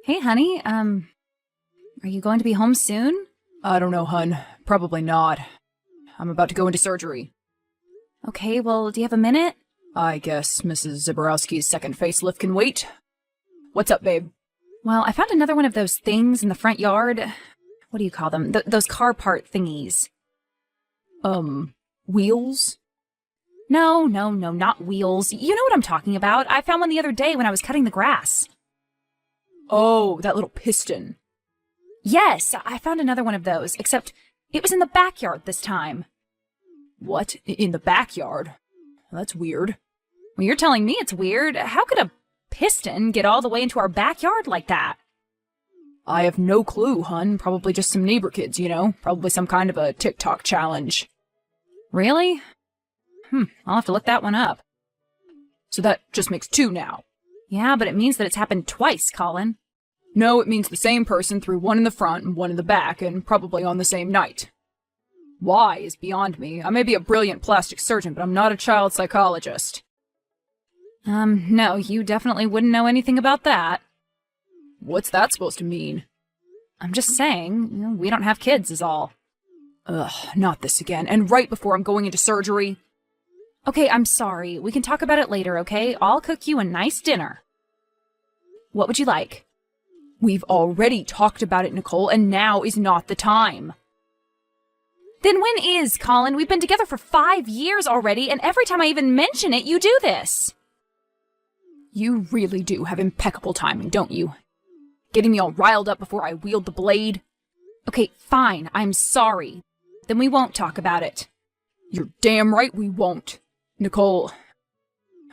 Hey, honey, are you going to be home soon? I don't know, hun. Probably not. I'm about to go into surgery. Okay, well, do you have a minute? I guess Mrs. Zaborowski's second facelift can wait. What's up, babe? Well, I found another one of those things in the front yard. What do you call them? Those car part thingies. Wheels? No, not wheels. You know what I'm talking about. I found one the other day when I was cutting the grass. Oh, that little piston. Yes, I found another one of those, except it was in the backyard this time. What? In the backyard? That's weird. Well, you're telling me it's weird. How could a piston get all the way into our backyard like that? I have no clue, hun. Probably just some neighbor kids, you know? Probably some kind of a TikTok challenge. Really? I'll have to look that one up. So that just makes two now. Yeah, but it means that it's happened twice, Colin. No, it means the same person threw one in the front and one in the back, and probably on the same night. Why is beyond me. I may be a brilliant plastic surgeon, but I'm not a child psychologist. No, you definitely wouldn't know anything about that. What's that supposed to mean? I'm just saying, we don't have kids is all. Ugh, not this again, and right before I'm going into surgery. Okay, I'm sorry. We can talk about it later, okay? I'll cook you a nice dinner. What would you like? We've already talked about it, Nicole, and now is not the time. Then when is, Colin? We've been together for 5 years already, and every time I even mention it, you do this. You really do have impeccable timing, don't you? Getting me all riled up before I wield the blade. Okay, fine. I'm sorry. Then we won't talk about it. You're damn right we won't. Nicole.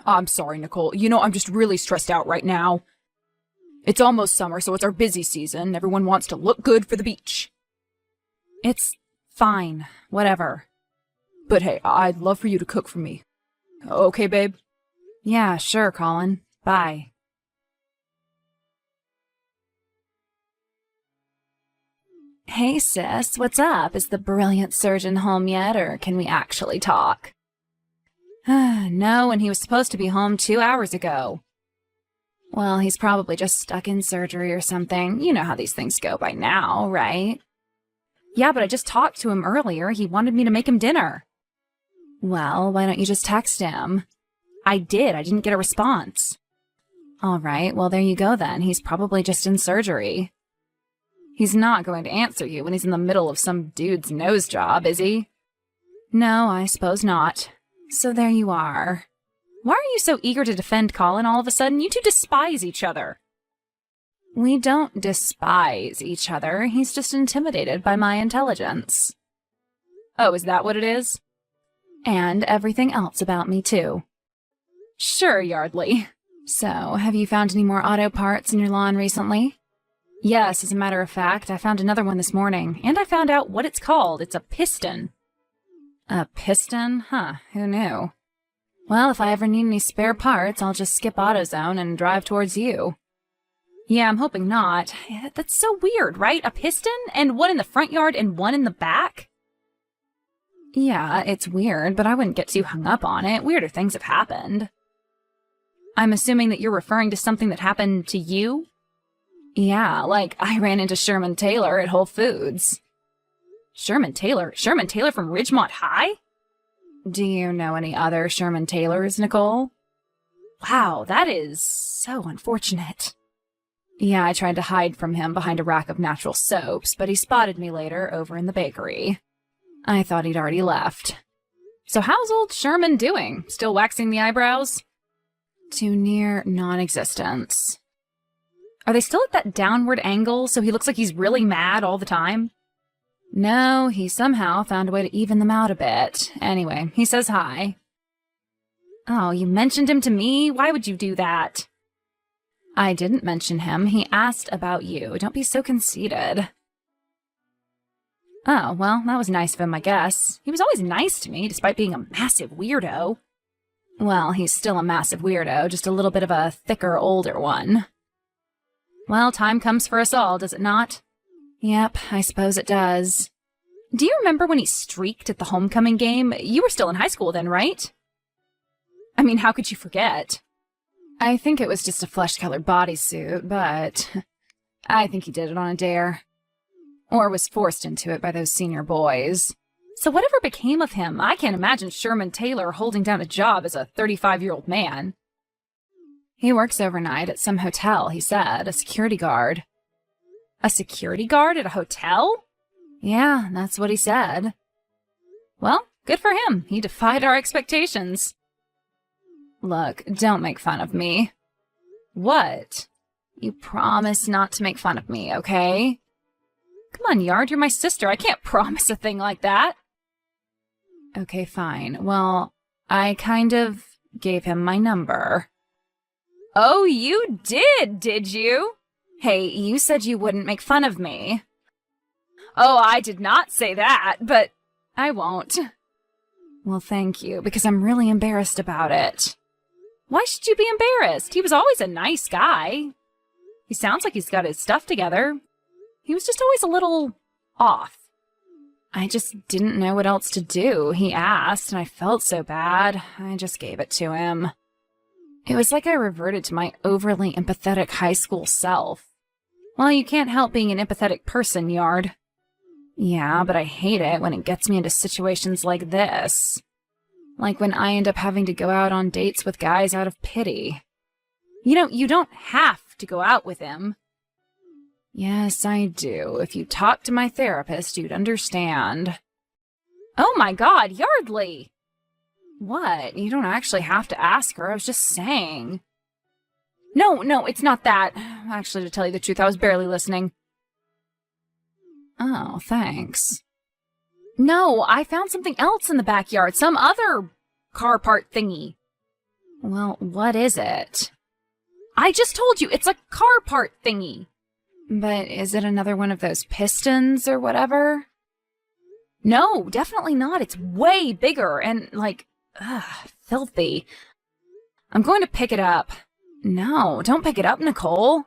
I'm sorry, Nicole. You know, I'm just really stressed out right now. It's almost summer, so it's our busy season. Everyone wants to look good for the beach. It's fine. Whatever. But hey, I'd love for you to cook for me. Okay, babe? Yeah, sure, Colin. Bye. Hey, sis, what's up? Is the brilliant surgeon home yet, or can we actually talk? No, and he was supposed to be home 2 hours ago. Well, he's probably just stuck in surgery or something. You know how these things go by now, right? Yeah, but I just talked to him earlier. He wanted me to make him dinner. Well, why don't you just text him? I did. I didn't get a response. All right, well, there you go then. He's probably just in surgery. He's not going to answer you when he's in the middle of some dude's nose job, is he? No, I suppose not. So there you are. Why are you so eager to defend Colin all of a sudden? You two despise each other. We don't despise each other. He's just intimidated by my intelligence. Oh, is that what it is? And everything else about me, too. Sure, Yardley. So, have you found any more auto parts in your lawn recently? Yes, as a matter of fact, I found another one this morning, and I found out what it's called. It's a piston. A piston? Huh, who knew? Well, if I ever need any spare parts, I'll just skip AutoZone and drive towards you. Yeah, I'm hoping not. That's so weird, right? A piston? And one in the front yard and one in the back? Yeah, it's weird, but I wouldn't get too hung up on it. Weirder things have happened. I'm assuming that you're referring to something that happened to you? Yeah, like I ran into Sherman Taylor at Whole Foods. Sherman Taylor? Sherman Taylor from Ridgemont High? Do you know any other Sherman Taylors, Nicole? Wow, that is so unfortunate. Yeah, I tried to hide from him behind a rack of natural soaps, but he spotted me later over in the bakery. I thought he'd already left. So how's old Sherman doing? Still waxing the eyebrows? To near non-existence. Are they still at that downward angle so he looks like he's really mad all the time? No, he somehow found a way to even them out a bit. Anyway, he says hi. Oh, you mentioned him to me? Why would you do that? I didn't mention him. He asked about you. Don't be so conceited. Oh, well, that was nice of him, I guess. He was always nice to me, despite being a massive weirdo. Well, he's still a massive weirdo, just a little bit of a thicker, older one. Well, time comes for us all, does it not? Yep, I suppose it does. Do you remember when he streaked at the homecoming game? You were still in high school then, right? I mean, how could you forget? I think it was just a flesh-colored bodysuit, but... I think he did it on a dare. Or was forced into it by those senior boys. So whatever became of him, I can't imagine Sherman Taylor holding down a job as a 35-year-old man. He works overnight at some hotel, he said, a security guard. A security guard at a hotel? Yeah, that's what he said. Well, good for him. He defied our expectations. Look, don't make fun of me. What? You promise not to make fun of me, okay? Come on, Yard, you're my sister. I can't promise a thing like that. Okay, fine. Well, I kind of gave him my number. Oh, you did you? Hey, you said you wouldn't make fun of me. Oh, I did not say that, but I won't. Well, thank you, because I'm really embarrassed about it. Why should you be embarrassed? He was always a nice guy. He sounds like he's got his stuff together. He was just always a little off. I just didn't know what else to do. He asked, and I felt so bad. I just gave it to him. It was like I reverted to my overly empathetic high school self. Well, you can't help being an empathetic person, Yard. Yeah, but I hate it when it gets me into situations like this. Like when I end up having to go out on dates with guys out of pity. You know, you don't have to go out with him. Yes, I do. If you talk to my therapist, you'd understand. Oh my God, Yardley! What? You don't actually have to ask her. I was just saying. No, it's not that. Actually, to tell you the truth, I was barely listening. Oh, thanks. No, I found something else in the backyard. Some other car part thingy. Well, what is it? I just told you, it's a car part thingy. But is it another one of those pistons or whatever? No, definitely not. It's way bigger and, like, filthy. I'm going to pick it up. No, don't pick it up, Nicole.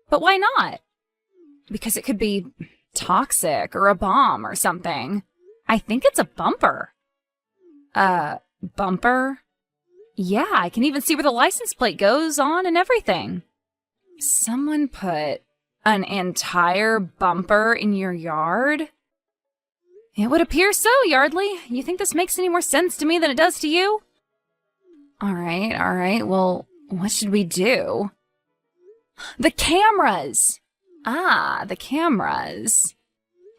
But why not? Because it could be toxic or a bomb or something. I think it's a bumper. Bumper? Yeah, I can even see where the license plate goes on and everything. Someone put an entire bumper in your yard? It would appear so, Yardley. You think this makes any more sense to me than it does to you? All right. Well, what should we do? The cameras! Ah, the cameras.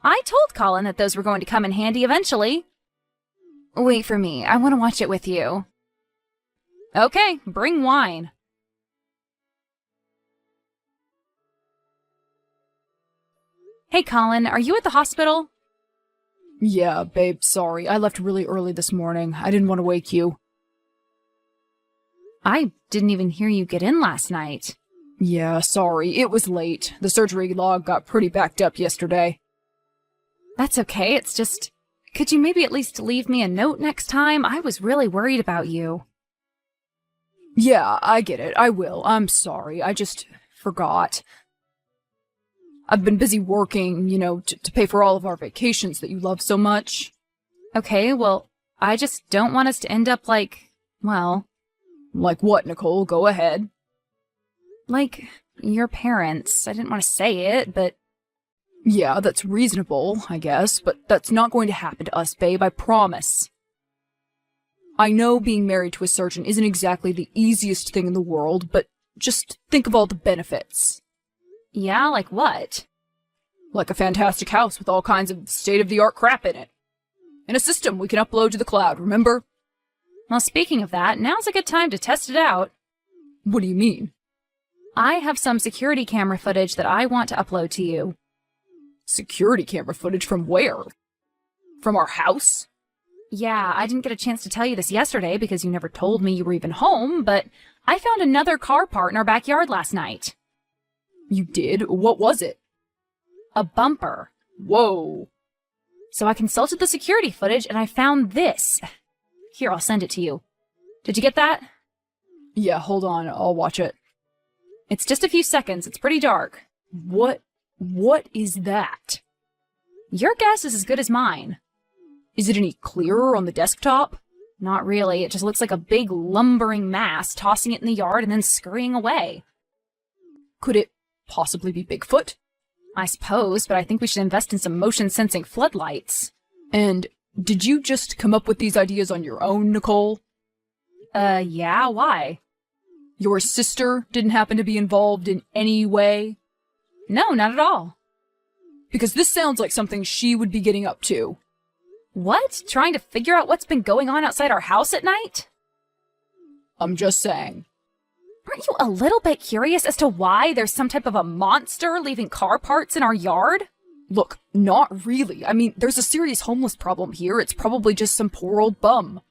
I told Colin that those were going to come in handy eventually. Wait for me. I want to watch it with you. Okay, bring wine. Hey, Colin, are you at the hospital? Yeah, babe, sorry. I left really early this morning. I didn't want to wake you. I didn't even hear you get in last night. Yeah, sorry. It was late. The surgery log got pretty backed up yesterday. That's okay. It's just, could you maybe at least leave me a note next time? I was really worried about you. Yeah, I get it. I will. I'm sorry. I just forgot. I've been busy working, to pay for all of our vacations that you love so much. Okay, well, I just don't want us to end up like, well... Like what, Nicole? Go ahead. Like your parents. I didn't want to say it, but... Yeah, that's reasonable, I guess, but that's not going to happen to us, babe, I promise. I know being married to a surgeon isn't exactly the easiest thing in the world, but just think of all the benefits. Yeah, like what? Like a fantastic house with all kinds of state-of-the-art crap in it. And a system we can upload to the cloud, remember? Well, speaking of that, now's a good time to test it out. What do you mean? I have some security camera footage that I want to upload to you. Security camera footage from where? From our house? Yeah, I didn't get a chance to tell you this yesterday because you never told me you were even home, but I found another car part in our backyard last night. You did? What was it? A bumper. Whoa. So I consulted the security footage and I found this. Here, I'll send it to you. Did you get that? Yeah, hold on. I'll watch it. It's just a few seconds. It's pretty dark. What is that? Your guess is as good as mine. Is it any clearer on the desktop? Not really. It just looks like a big lumbering mass tossing it in the yard and then scurrying away. Could it possibly be Bigfoot. I suppose, but I think we should invest in some motion-sensing floodlights. And did you just come up with these ideas on your own, Nicole? Yeah, why? Your sister didn't happen to be involved in any way? No, not at all. Because this sounds like something she would be getting up to. What? Trying to figure out what's been going on outside our house at night? I'm just saying. Aren't you a little bit curious as to why there's some type of a monster leaving car parts in our yard? Look, not really. I mean, there's a serious homeless problem here. It's probably just some poor old bum.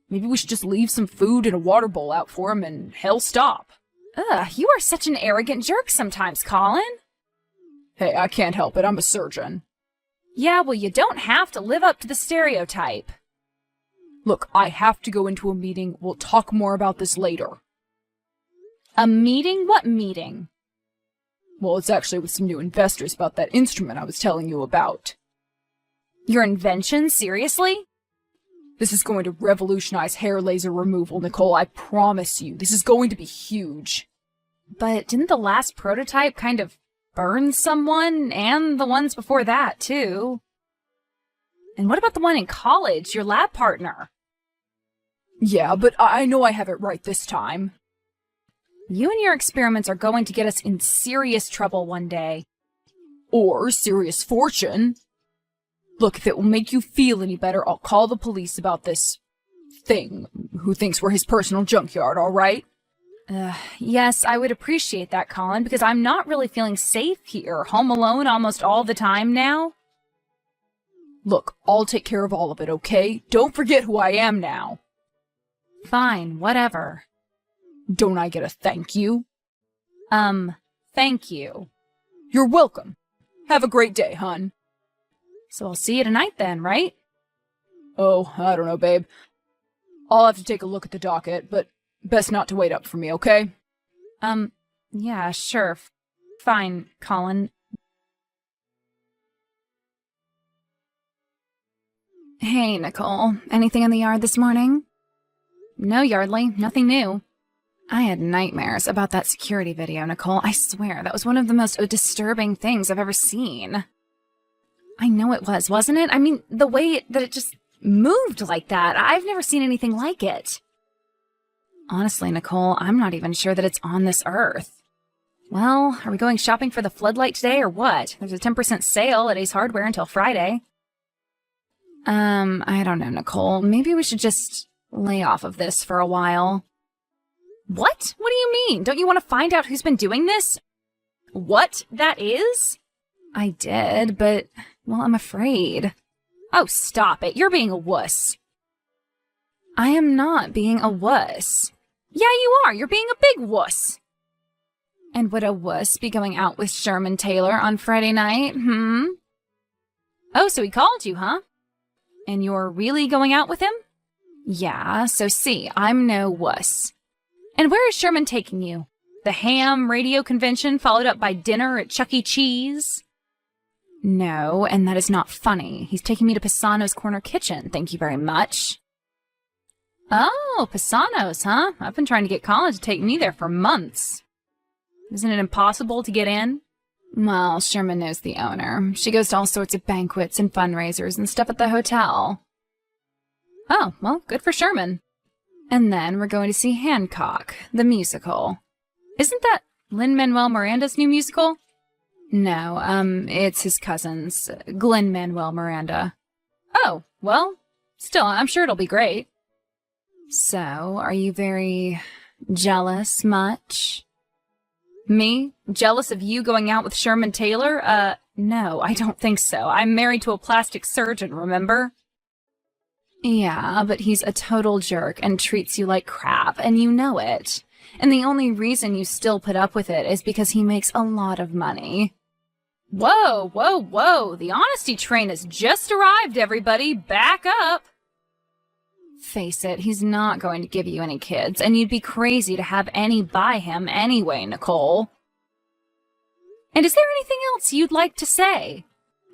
Maybe we should just leave some food and a water bowl out for him and hell stop. Ugh, you are such an arrogant jerk sometimes, Colin. Hey, I can't help it. I'm a surgeon. Yeah, well, you don't have to live up to the stereotype. Look, I have to go into a meeting. We'll talk more about this later. A meeting? What meeting? Well, it's actually with some new investors about that instrument I was telling you about. Your invention? Seriously? This is going to revolutionize hair laser removal, Nicole. I promise you. This is going to be huge. But didn't the last prototype kind of burn someone? And the ones before that, too. And what about the one in college, your lab partner? Yeah, but I know I have it right this time. You and your experiments are going to get us in serious trouble one day. Or serious fortune. Look, if it will make you feel any better, I'll call the police about this thing who thinks we're his personal junkyard, all right? Yes, I would appreciate that, Colin, because I'm not really feeling safe here, home alone almost all the time now. Look, I'll take care of all of it, okay? Don't forget who I am now. Fine, whatever. Don't I get a thank you? Thank you. You're welcome. Have a great day, hun. So I'll see you tonight then, right? Oh, I don't know, babe. I'll have to take a look at the docket, but best not to wait up for me, okay? Yeah, sure. Fine, Colin. Hey, Nicole. Anything in the yard this morning? No, Yardley. Nothing new. I had nightmares about that security video, Nicole. I swear, that was one of the most disturbing things I've ever seen. I know it was, wasn't it? I mean, the way that it just moved like that. I've never seen anything like it. Honestly, Nicole, I'm not even sure that it's on this earth. Well, are we going shopping for the floodlight today or what? There's a 10% sale at Ace Hardware until Friday. I don't know, Nicole. Maybe we should just lay off of this for a while. What? What do you mean? Don't you want to find out who's been doing this? What that is? I did, but, well, I'm afraid. Oh, stop it. You're being a wuss. I am not being a wuss. Yeah, you are. You're being a big wuss. And would a wuss be going out with Sherman Taylor on Friday night, Oh, so he called you, huh? And you're really going out with him? Yeah, so see, I'm no wuss. And where is Sherman taking you? The ham radio convention followed up by dinner at Chuck E. Cheese? No, and that is not funny. He's taking me to Pisano's Corner Kitchen, thank you very much. Oh, Pisano's, huh? I've been trying to get Colin to take me there for months. Isn't it impossible to get in? Well, Sherman knows the owner. She goes to all sorts of banquets and fundraisers and stuff at the hotel. Oh, well, good for Sherman. And then we're going to see Hancock, the musical. Isn't that Lin-Manuel Miranda's new musical? No, it's his cousin's, Glenn-Manuel Miranda. Oh, well, still, I'm sure it'll be great. So, are you very jealous much? Me? Jealous of you going out with Sherman Taylor? No, I don't think so. I'm married to a plastic surgeon, remember? Yeah, but he's a total jerk and treats you like crap, and you know it. And the only reason you still put up with it is because he makes a lot of money. Whoa, whoa, whoa! The honesty train has just arrived, everybody! Back up! Face it, he's not going to give you any kids, and you'd be crazy to have any by him anyway, Nicole. And is there anything else you'd like to say?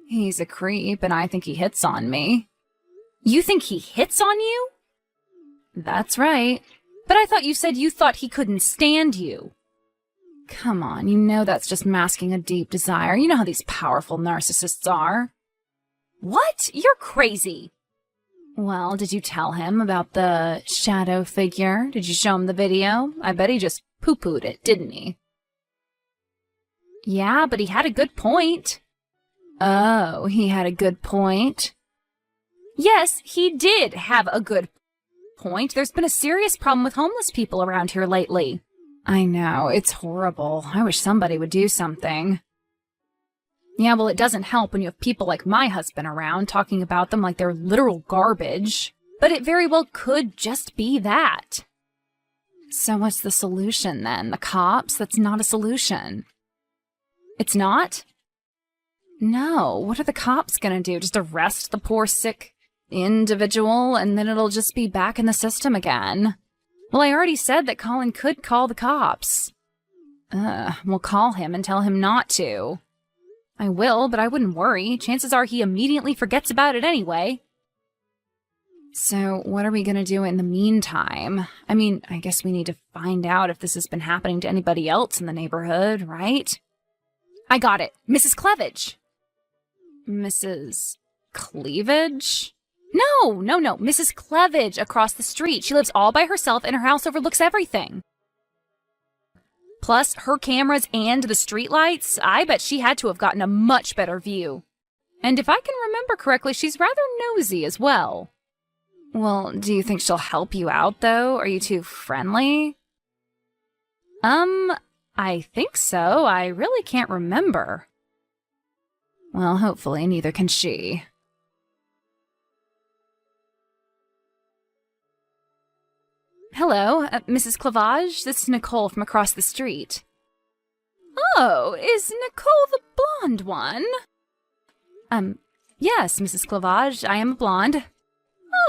He's a creep, and I think he hits on me. You think he hits on you? That's right. But I thought you said you thought he couldn't stand you. Come on, you know that's just masking a deep desire. You know how these powerful narcissists are. What? You're crazy. Well, did you tell him about the shadow figure? Did you show him the video? I bet he just poo-pooed it, didn't he? Yeah, but he had a good point. Oh, he had a good point? Yes, he did have a good point. There's been a serious problem with homeless people around here lately. I know, it's horrible. I wish somebody would do something. Yeah, well, it doesn't help when you have people like my husband around talking about them like they're literal garbage. But it very well could just be that. So what's the solution then? The cops? That's not a solution. It's not? No, what are the cops gonna do? Just arrest the poor sick individual and then it'll just be back in the system again? Well, I already said that Colin could call the cops. We'll call him and tell him not to. I will, but I wouldn't worry. Chances are he immediately forgets about it anyway. So what are we gonna do in the meantime? I mean, I guess we need to find out if this has been happening to anybody else in the neighborhood, right? I got it. Mrs. Clevage. Mrs. Cleavage? No. Mrs. Clevage across the street. She lives all by herself and her house overlooks everything. Plus, her cameras and the streetlights, I bet she had to have gotten a much better view. And if I can remember correctly, she's rather nosy as well. Well, do you think she'll help you out, though? Are you too friendly? I think so. I really can't remember. Well, hopefully neither can she. Hello, Mrs. Clavage. This is Nicole from across the street. Oh, is Nicole the blonde one? Yes, Mrs. Clavage, I am a blonde.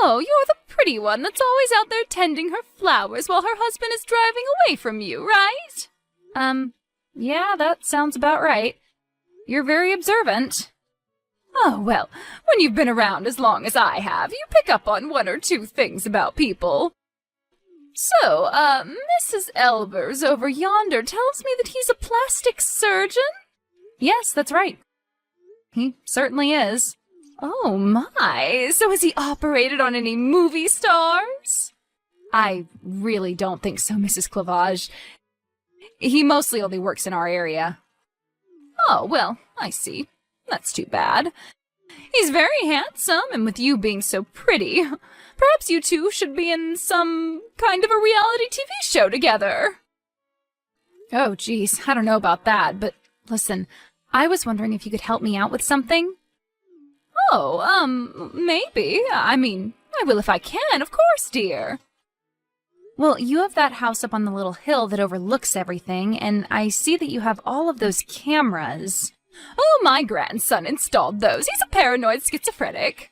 Oh, you're the pretty one that's always out there tending her flowers while her husband is driving away from you, right? Yeah, that sounds about right. You're very observant. Oh, well, when you've been around as long as I have, you pick up on one or two things about people. So, Mrs. Elvers over yonder tells me that he's a plastic surgeon? Yes, that's right. He certainly is. Oh my, so has he operated on any movie stars? I really don't think so, Mrs. Clavage. He mostly only works in our area. Oh, well, I see. That's too bad. He's very handsome, and with you being so pretty, perhaps you two should be in some kind of a reality TV show together. Oh, geez, I don't know about that, but listen, I was wondering if you could help me out with something. Oh, maybe. I mean, I will if I can, of course, dear. Well, you have that house up on the little hill that overlooks everything, and I see that you have all of those cameras. Oh, my grandson installed those. He's a paranoid schizophrenic.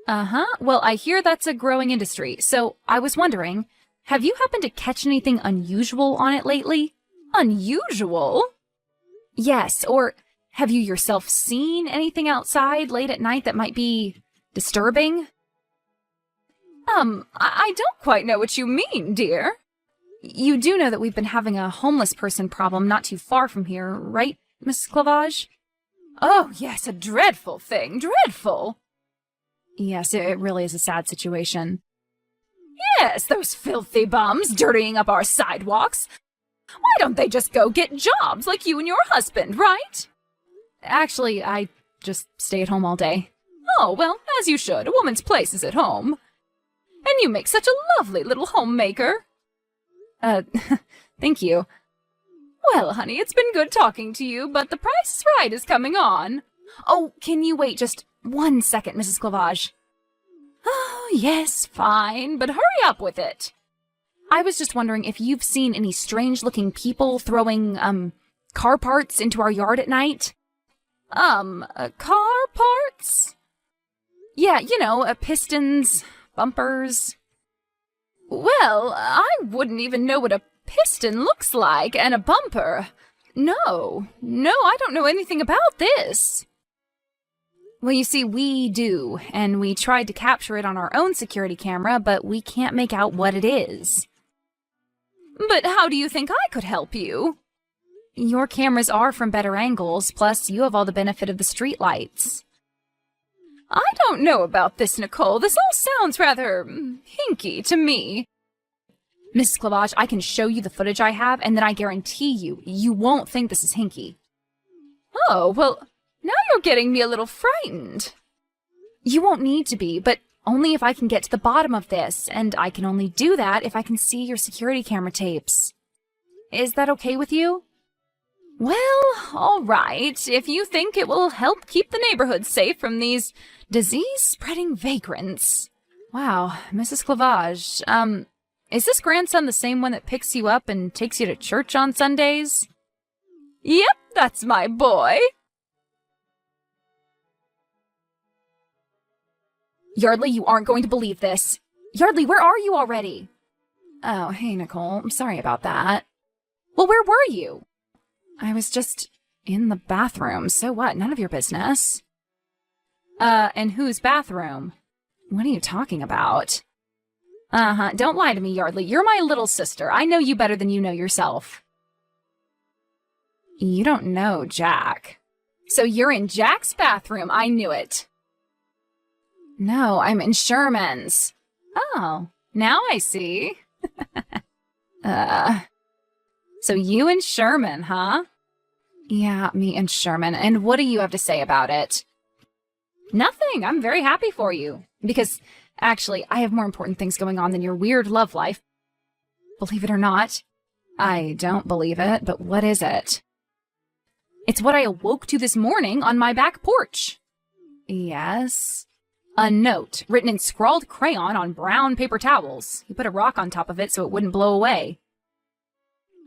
Uh-huh. Well, I hear that's a growing industry, so I was wondering, have you happened to catch anything unusual on it lately? Unusual? Yes, or have you yourself seen anything outside late at night that might be disturbing? I don't quite know what you mean, dear. You do know that we've been having a homeless person problem not too far from here, right, Miss Clavage? Oh, yes, a dreadful thing, dreadful. Yes, it really is a sad situation. Yes, those filthy bums dirtying up our sidewalks. Why don't they just go get jobs like you and your husband, right? Actually, I just stay at home all day. Oh, well, as you should. A woman's place is at home. And you make such a lovely little homemaker. Thank you. Well, honey, it's been good talking to you, but The Price is Right is coming on. Oh, can you wait just 1 second, Mrs. Clavage? Oh, yes, fine, but hurry up with it. I was just wondering if you've seen any strange-looking people throwing, car parts into our yard at night? Car parts? Yeah, you know, pistons, bumpers. Well, I wouldn't even know what a piston looks like, and a bumper. No, I don't know anything about this. Well, you see, we do, and we tried to capture it on our own security camera, but we can't make out what it is. But how do you think I could help you? Your cameras are from better angles, plus you have all the benefit of the streetlights. I don't know about this, Nicole. This all sounds rather hinky to me. Mrs. Clavage, I can show you the footage I have, and then I guarantee you won't think this is hinky. Oh, well, now you're getting me a little frightened. You won't need to be, but only if I can get to the bottom of this, and I can only do that if I can see your security camera tapes. Is that okay with you? Well, all right, if you think it will help keep the neighborhood safe from these disease-spreading vagrants. Wow, Mrs. Clavage, is this grandson the same one that picks you up and takes you to church on Sundays? Yep, that's my boy. Yardley, you aren't going to believe this. Yardley, where are you already? Oh, hey, Nicole. I'm sorry about that. Well, where were you? I was just in the bathroom. So what? None of your business. And whose bathroom? What are you talking about? Uh-huh. Don't lie to me, Yardley. You're my little sister. I know you better than you know yourself. You don't know Jack. So you're in Jack's bathroom. I knew it. No, I'm in Sherman's. Oh, now I see. So you and Sherman, huh? Yeah, me and Sherman. And what do you have to say about it? Nothing. I'm very happy for you. Because, actually, I have more important things going on than your weird love life. Believe it or not. I don't believe it, but what is it? It's what I awoke to this morning on my back porch. Yes? A note written in scrawled crayon on brown paper towels. He put a rock on top of it so it wouldn't blow away.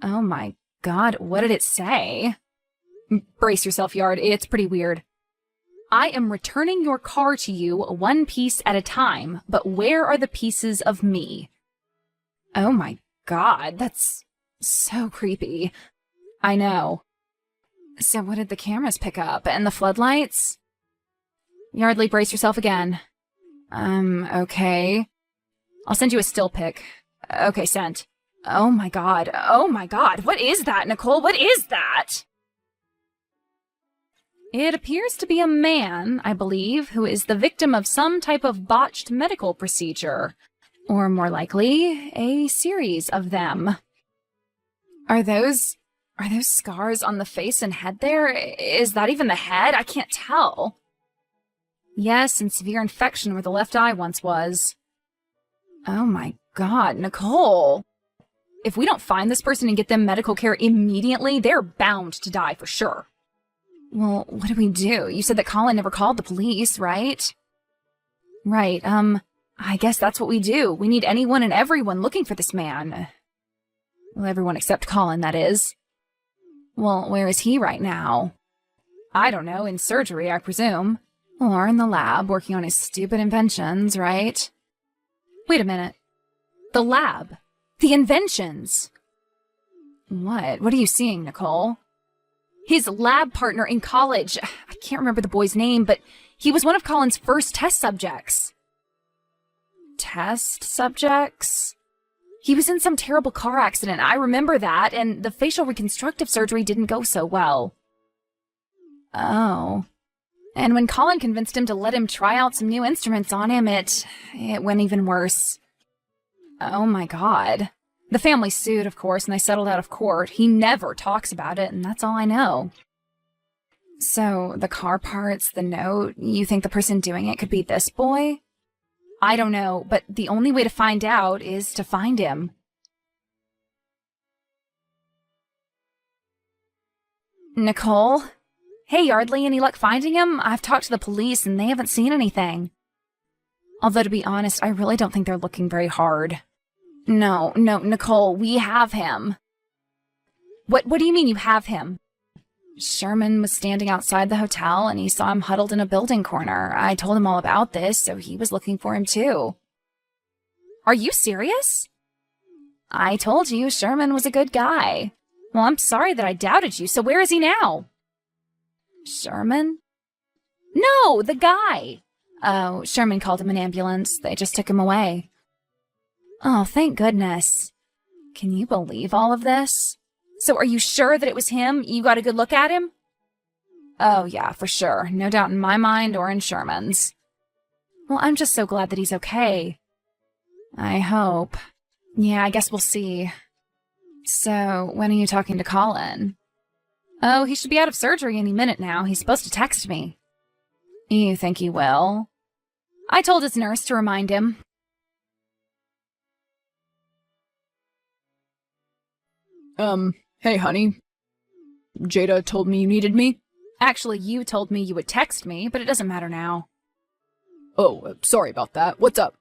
Oh my God, what did it say? Brace yourself, Yard. It's pretty weird. I am returning your car to you one piece at a time, but where are the pieces of me? Oh my God, that's so creepy. I know. So what did the cameras pick up? And the floodlights? Yardley, brace yourself again. Okay. I'll send you a still pic. Okay, sent. Oh my God. Oh my God. What is that, Nicole? What is that? It appears to be a man, I believe, who is the victim of some type of botched medical procedure. Or more likely, a series of them. Are those scars on the face and head there? Is that even the head? I can't tell. Yes, and severe infection where the left eye once was. Oh my God, Nicole. If we don't find this person and get them medical care immediately, they're bound to die for sure. Well, what do we do? You said that Colin never called the police, right? Right, I guess that's what we do. We need anyone and everyone looking for this man. Well, everyone except Colin, that is. Well, where is he right now? I don't know, in surgery, I presume. Or in the lab, working on his stupid inventions, right? Wait a minute. The lab. The inventions. What? What are you seeing, Nicole? His lab partner in college. I can't remember the boy's name, but he was one of Colin's first test subjects. Test subjects? He was in some terrible car accident. I remember that, and the facial reconstructive surgery didn't go so well. Oh. And when Colin convinced him to let him try out some new instruments on him, it went even worse. Oh my God. The family sued, of course, and they settled out of court. He never talks about it, and that's all I know. So, the car parts, the note, you think the person doing it could be this boy? I don't know, but the only way to find out is to find him. Nicole? Hey, Yardley, any luck finding him? I've talked to the police, and they haven't seen anything. Although, to be honest, I really don't think they're looking very hard. No, Nicole, we have him. What do you mean you have him? Sherman was standing outside the hotel, and he saw him huddled in a building corner. I told him all about this, so he was looking for him too. Are you serious? I told you Sherman was a good guy. Well, I'm sorry that I doubted you, so where is he now? Sherman? No, the guy. Oh, Sherman called him an ambulance. They just took him away. Oh, thank goodness. Can you believe all of this? So are you sure that it was him? You got a good look at him? Oh, yeah, for sure. No doubt in my mind or in Sherman's. Well, I'm just so glad that he's okay. I hope. Yeah, I guess we'll see. So, when are you talking to Colin? Oh, he should be out of surgery any minute now. He's supposed to text me. You think he will? I told his nurse to remind him. Hey, honey. Jada told me you needed me. Actually, you told me you would text me, but it doesn't matter now. Oh, sorry about that. What's up?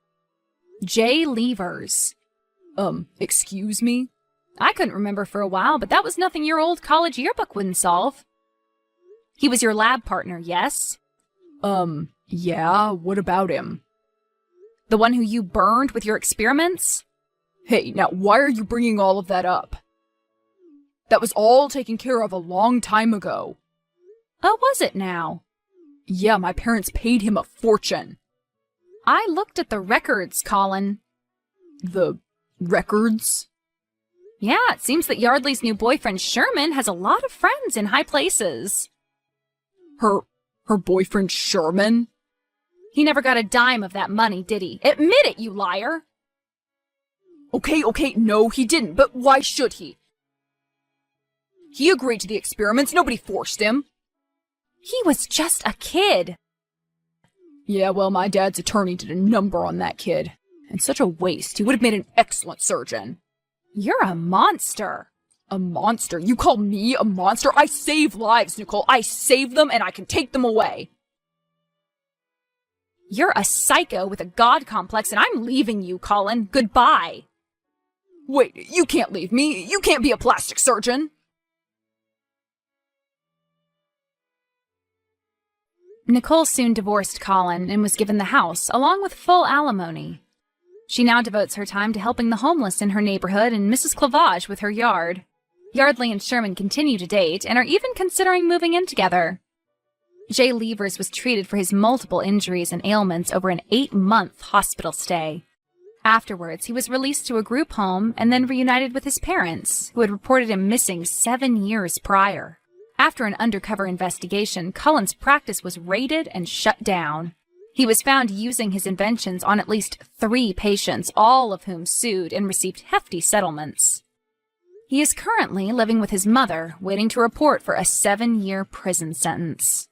Jay Levers. Excuse me? I couldn't remember for a while, but that was nothing your old college yearbook wouldn't solve. He was your lab partner, yes? Yeah, what about him? The one who you burned with your experiments? Hey, now why are you bringing all of that up? That was all taken care of a long time ago. Oh, was it now? Yeah, my parents paid him a fortune. I looked at the records, Colin. The records? Yeah, it seems that Yardley's new boyfriend Sherman has a lot of friends in high places. Her boyfriend Sherman? He never got a dime of that money, did he? Admit it, you liar! Okay, no, he didn't, but why should he? He agreed to the experiments, nobody forced him. He was just a kid. Yeah, well, my dad's attorney did a number on that kid. And such a waste. He would have made an excellent surgeon. You're a monster. A monster? You call me a monster? I save lives, Nicole. I save them and I can take them away. You're a psycho with a god complex and I'm leaving you, Colin. Goodbye. Wait, you can't leave me. You can't be a plastic surgeon. Nicole soon divorced Colin and was given the house, along with full alimony. She now devotes her time to helping the homeless in her neighborhood and Mrs. Clavage with her yard. Yardley and Sherman continue to date and are even considering moving in together. Jay Levers was treated for his multiple injuries and ailments over an 8-month hospital stay. Afterwards, he was released to a group home and then reunited with his parents, who had reported him missing 7 years prior. After an undercover investigation, Cullen's practice was raided and shut down. He was found using his inventions on at least 3 patients, all of whom sued and received hefty settlements. He is currently living with his mother, waiting to report for a 7-year prison sentence.